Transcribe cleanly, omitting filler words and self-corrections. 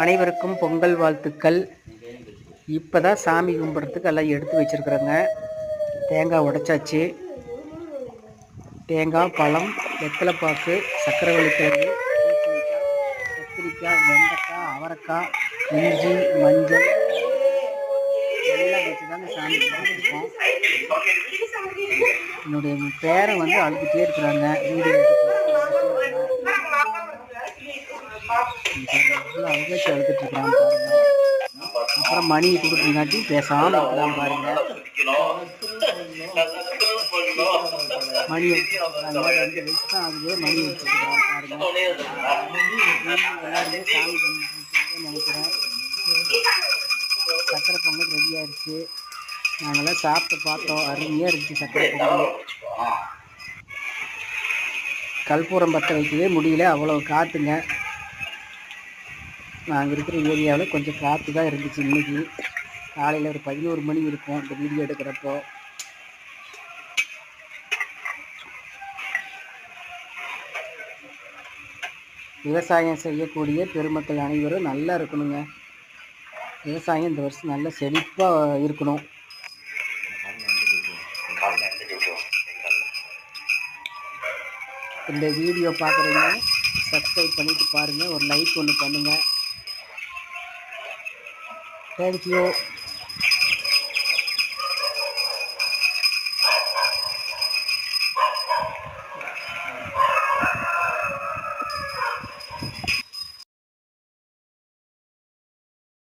அனைவருக்கும் பொங்கல் வாழ்த்துக்கள். இப்போ தான் சாமி கும்பிட்றதுக்கு எல்லாம் எடுத்து வச்சுருக்குறேங்க. தேங்காய் உடைச்சாச்சு. தேங்காய், பழம், வெத்தலைப்பாக்கு, சக்கரவள்ளி கிழங்கு, கத்திரிக்காய், வெண்டைக்காய், அவரைக்காய், இஞ்சி, மஞ்சள் எல்லாம் வச்சு தாங்க சாமி கும்பிட்டுருக்கோம். என்னுடைய பேரை வந்து அழுதுகிட்டே இருக்கிறாங்க. வீடியோ அழுதாச்சு அழுதுட்டு இருக்கிறான் பாருங்க. அப்புறம் மணியை கொடுக்குறங்காட்டி பேசாமல் இருக்கிறான் பாருங்க. மணி வச்சுருக்காங்க, 2 வயசு தான் ஆகுது. மணி வச்சுருக்கிறான் பாருங்க. எல்லாருமே சாமி கும்பிட்டு நினைக்கிறேன். சக்கரை பொங்கல் ரெடி ஆயிடுச்சு. நாங்களாம் சாப்பிட்டு பார்த்தோம். அருமையாக இருந்துச்சு சக்கரை பொங்கல். கற்பூரம் பற்ற வைக்கவே முடியல, அவ்வளோ காற்றுங்க. நாங்கள் இருக்கிற ஏரியாவில் கொஞ்சம் காற்று தான் இருந்துச்சு. இன்றைக்கி காலையில் ஒரு 11 மணி இருக்கும் இந்த வீடியோ எடுக்கிறப்போ. விவசாயம் செய்யக்கூடிய பெருமக்கள் அனைவரும் நல்லா இருக்கணுங்க. விவசாயம் இந்த வருஷம் நல்லா செழிப்பாக இருக்கணும். இந்த வீடியோ பார்க்குறீங்க, சப்ஸ்கிரைப் பண்ணிவிட்டு பாருங்கள். ஒரு லைக் ஒன்று பண்ணுங்கள். தேங்க்யூ.